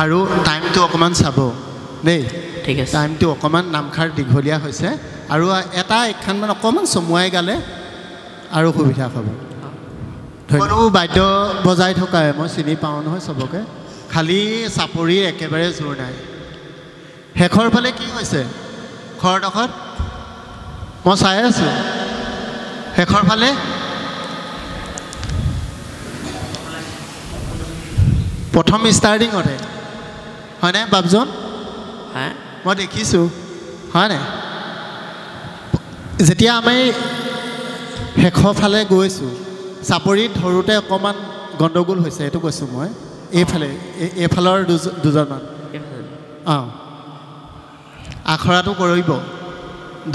আৰু টাইমটো অকণমান চাব দেই ঠিক আছে টাইমটো অকণমান নামখাৰ দীঘলীয়া হৈছে আৰু এটা একখানমান অকণমান চমুৱাই গালে আৰু সুবিধা হ'ব সৰু বাদ্য বজাই থকাই মই চিনি পাওঁ নহয় চবকে খালী চাপৰিৰ একেবাৰে জোৰ নাই শেষৰ ফালে কি হৈছে খৰডোখৰত মই চাই আছোঁ শেষৰ ফালে প্ৰথম ষ্টাৰ্টিঙতে হয়নে বাবজন মই দেখিছোঁ হয়নে যেতিয়া আমি শেষৰ ফালে গৈছোঁ চাপৰিত ধৰোঁতে অকণমান গণ্ডগোল হৈছে এইটো কৈছোঁ মই এইফালে এইফালৰ দুজনমান অঁ আখৰাটো কৰিব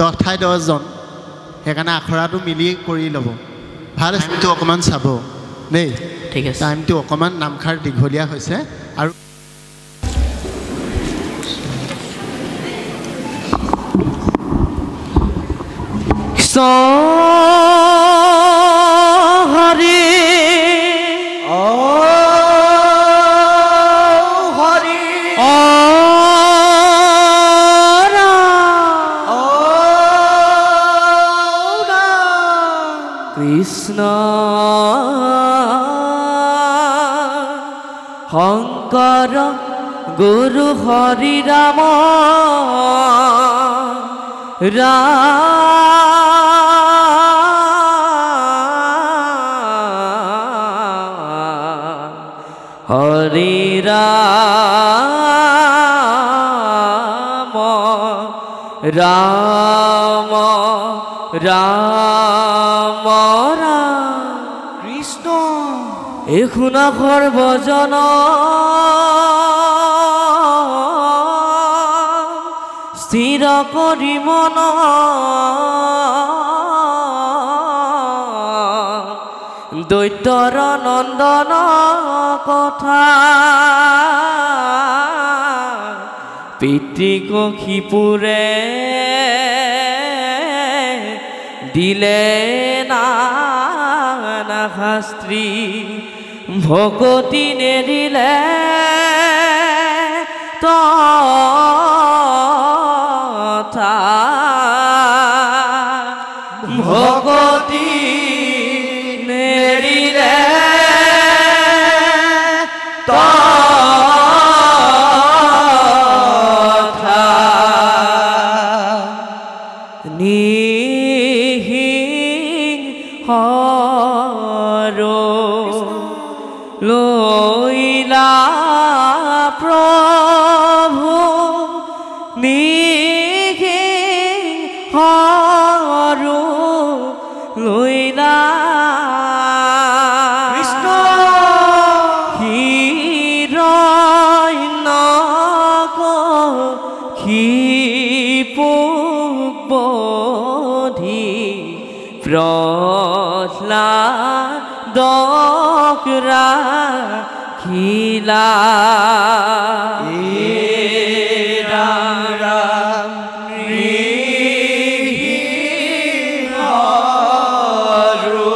10 ঠাই 10 জন সেইকাৰণে আখৰাটো মিলি কৰি ল'ব ভাল টাইমটো অকণমান চাব দেই ঠিক আছে টাইমটো অকণমান নামখাৰ দীঘলীয়া হৈছে আৰু হৰি হৰি কৃষ্ণ শংকৰ গুৰু হৰি ৰাম হৰি ৰাম ৰাম ৰাম কৃষ্ণ এই শুনা সৰ্বজন স্থিৰ কৰি মন দৈত্যৰ নন্দন কথা পিতৃক সীপুৰে দিলে নানা শাস্ত্ৰী ভকতি নেৰিলে তথা ভকতি নেৰিলে তথা লইলা প্ৰভু নিহিংসৰু লইলা কৃষ্ণ হিৰণ্যক ক্ষিপোক বধি প্ৰহ্লাদক ৰাখিলা ৰাম ৰাম নৃহৰু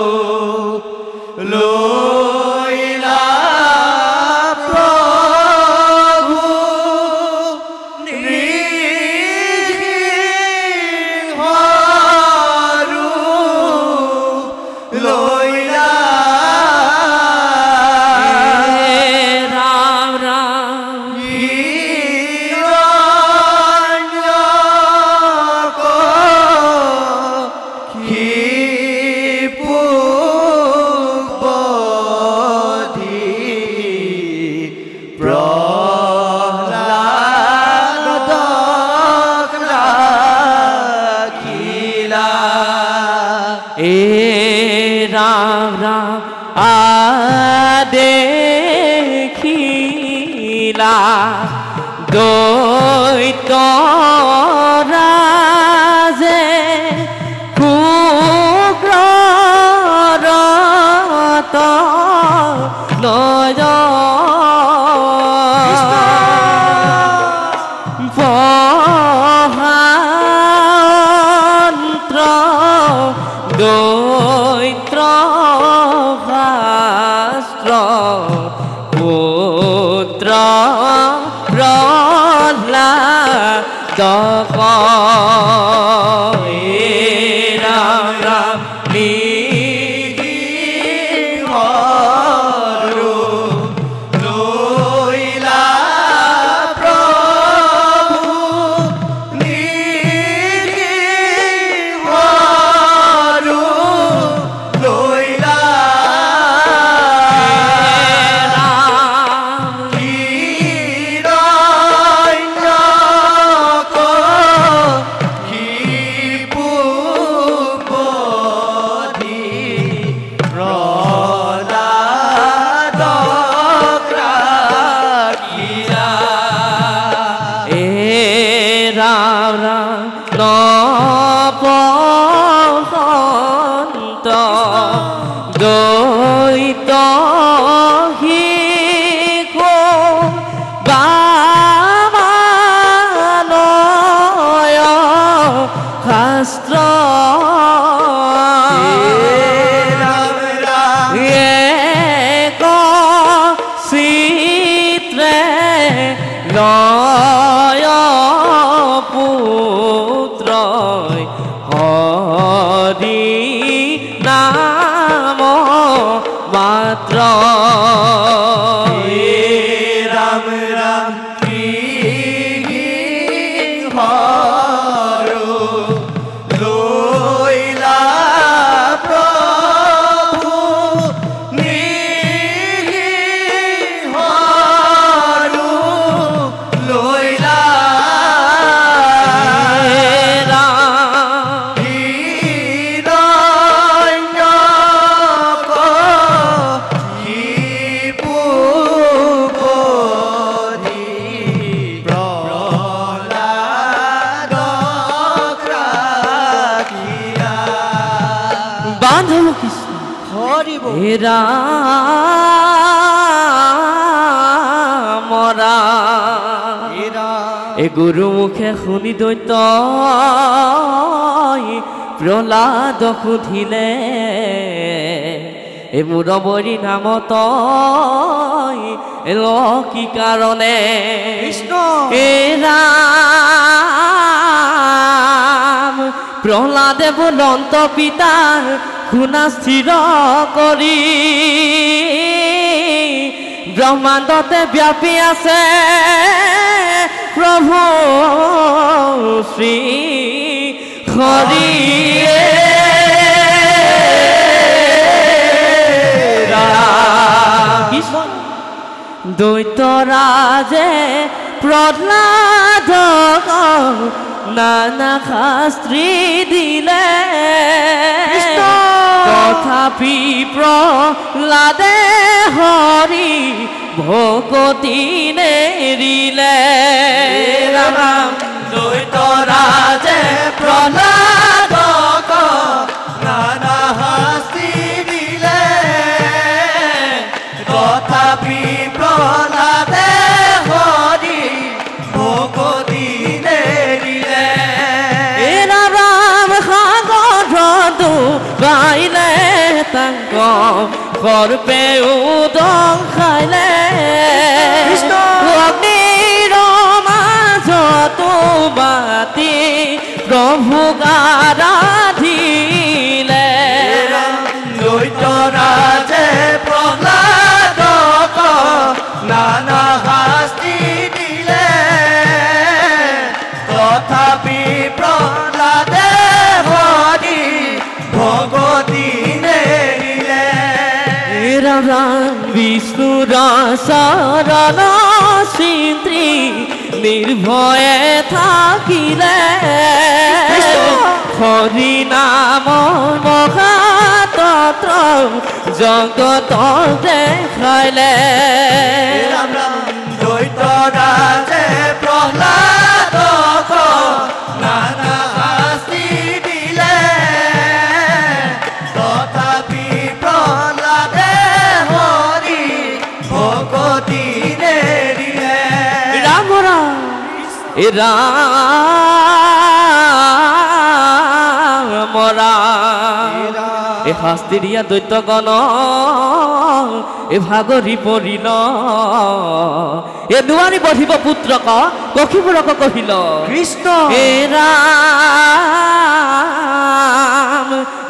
লইলা প্ৰভু নৃহৰু লইলা দেখিলা দৈত্য ৰাজে কুগ্ৰৰত নয় পহান্ত্ৰ দৈত্ৰ শাস্ত্ৰ পুত্ৰ प्रह्लाद राम राम গুৰুমুখে শুনি দৈত্য প্ৰহ্লাদ সুধিলে এই মুৰবৰী নামত কি কাৰণে কৃষ্ণ ৰাম প্ৰহ্লাদে বুলন্ত পিতা শুনা স্থিৰ কৰি ব্ৰহ্মাণ্ডতে ব্যাপী আছে प्रभु श्री हरि दैत्यराजे प्रह्लाद नाना शास्त्री दिले तथापि प्रह्लादे हरि ভকতি নেৰিলে ৰাম দৈত্যৰাজে প্ৰহ্লাদক নানা শাস্তি দিলে তথাপি প্ৰহ্লাদে হৰি ভকতি নেৰিলে ৰাম সাগৰতো গাইলে তাংক সৰ্পে উদং খাইলে অগ্নিৰ মাজতো বাতি প্ৰভু আৰাধিলে দৈত্যৰাজে প্ৰহ্লাদক নানা শাস্তি দিলে তথাপি প্ৰহ্লাদে হৰি ভকতি নেৰিলে রাম বিষ্ণুর শরণ সিন্দ্রী নির্ভয়ে থাকিলে হরি নাম মহাতন্ত্র জগত দেখাইলে রাম রাম দৈত্যরাজে প্রহ্লাদক নানা শাস্তি দিলে তথাপি প্রহ্লাদে হরি ভকতি নেৰিলে ৰাম ৰাম ৰাম ৰাম শাস্তি দিয়া দৈত্যগণ এ ভাগৰি পৰিল এ নোৱাৰি বধিব পুত্ৰক কখিবুৰক কহিল কৃষ্ণ এ ৰাম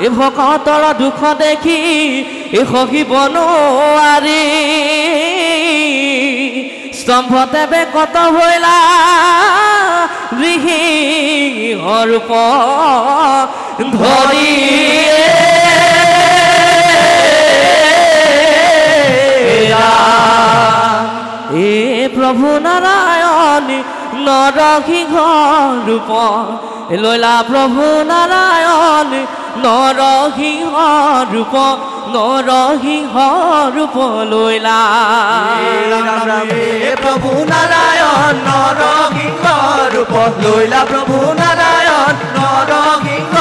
এ ভকতৰ দুখ দেখি এ সহিব নোৱাৰি স্তম্ভতে বেকত হৈলা ঋষিৰূপ ধৰি এ প্ৰভু নাৰায়ণ নৰসিংহ ৰূপ লৈলা প্ৰভু নাৰায়ণ নৰসিংহ ৰূপ লৈলা প্ৰভু নাৰায়ণ নৰসিংহ ৰূপ লৈলা প্ৰভু নাৰায়ণ নৰসিংহ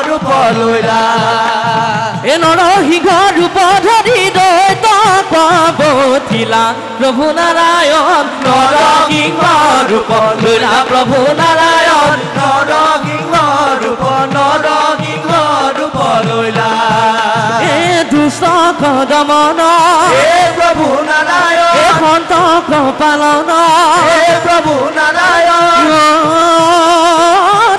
ৰূপ লৈলা এ নৰসিংহ ৰূপ ধৰি দৈত কবঠিলা প্ৰভু নাৰায়ণ নৰসিংহ ৰূপ লৈলা প্ৰভু নাৰায়ণ নৰসিংহ ৰূপ লৈলা এ দুষ্ট দমন হে প্ৰভু নাৰায়ণ এ সন্তক পালন হে প্ৰভু নাৰায়ণ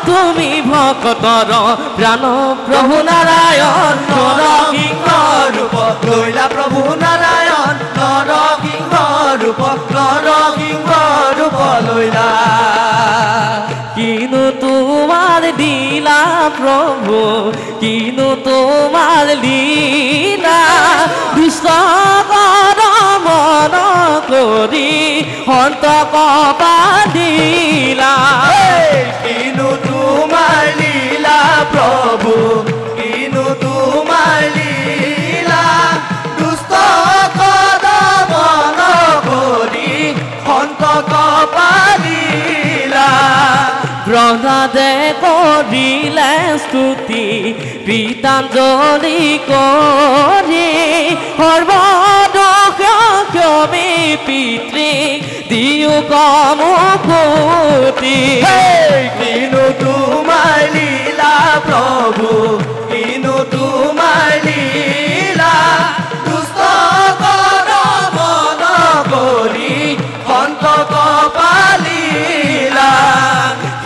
তুমি ভকতৰ প্ৰাণ প্ৰভু নাৰায়ণ নৰসিংহ ৰূপ লৈলা প্ৰভু নাৰায়ণ নৰসিংহ ৰূপ লৈলা কিনো তোমাৰ লীলা প্ৰভু কিনো তোমাৰ লীলা বিশ্বকৰ মন কৰি সন্তক পাদিলা কিনো তোমাৰ লীলা প্ৰভু কিনো তোমাৰ লীলা দুষ্ট কদমন কৰি সন্তক পাদিলা প্ৰহ্লাদে কৰিলে স্তুতি গীতাঞ্জলি কৰি সৰ্বদোষ ক্ষমে পিতৃ দিও কমুকুতি কিনো তোমাৰ লীলা প্ৰভু কিনো তোমাৰ লীলা দুষ্ট কদমন কৰি সন্তক পালিলা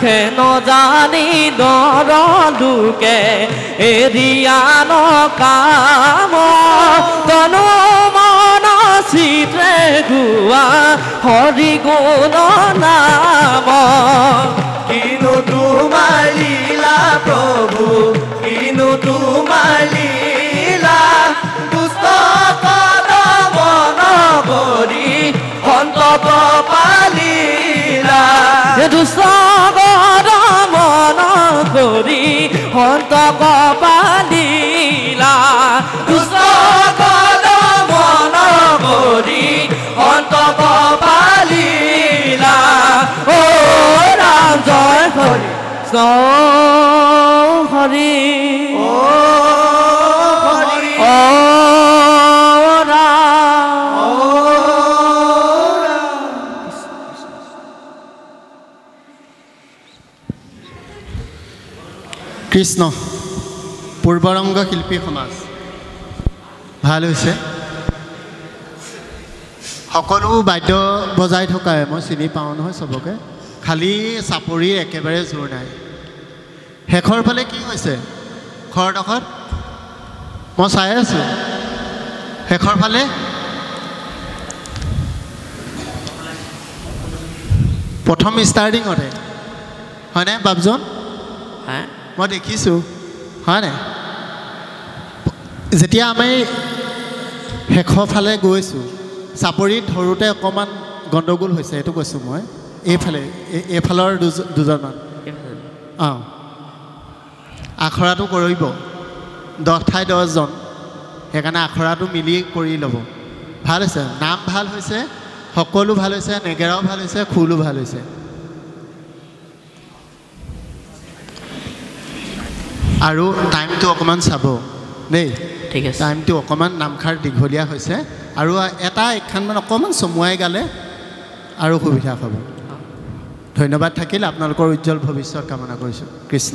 হেন জানি নৰ লোকে এৰিয়ান কাম তনু মন চিত্ৰে গোৱা হৰি গুণ নাম কিনো তোমাৰ লীলা প্ৰভু কিনো তোমাৰ লীলা দুষ্ট কদমন কৰি সন্তক পালিলা দুষ্ট মন কৰি সন্তক পালিলা দুষ্ট কদমন কৰি সন্তক পালিলা ও ৰাম জয় হৰি জয় হৰি ও হৰি ও ৰাম ও কৃষ্ণ পূৰ্বৰংগ শিল্পী সমাজ ভাল হৈছে সকলো বাদ্য বজাই থকাই মই চিনি পাওঁ নহয় চবকে খালি চাপৰিৰ একেবাৰে জোৰ নাই শেষৰ ফালে কি হৈছে খৰডোখৰত মই চাই আছোঁ শেষৰ ফালে প্ৰথম ষ্টাৰ্টিঙতে হয়নে বাবজন মই দেখিছোঁ হয় নাই যেতিয়া আমি শেষৰ ফালে গৈছোঁ চাপৰিত ধৰোঁতে অকণমান গণ্ডগোল হৈছে এইটো কৈছোঁ মই এইফালে এইফালৰ দুজনমান অঁ আখৰাটো কৰিব 10 ঠাই 10 জন সেইকাৰণে আখৰাটো মিলি কৰি ল'ব ভাল হৈছে নাম ভাল হৈছে সকলো ভাল হৈছে নেগেৰাও ভাল হৈছে খোলো ভাল হৈছে আৰু টাইমটো অকণমান চাব দেই ঠিক আছে টাইমটো অকণমান নামখাৰ দীঘলীয়া হৈছে আৰু এটা একখানমান অকণমান চমুৱাই গালে আৰু সুবিধা হ'ব ধন্যবাদ থাকিল আপোনালোকৰ উজ্জ্বল ভৱিষ্যত কামনা কৰিছোঁ কৃষ্ণ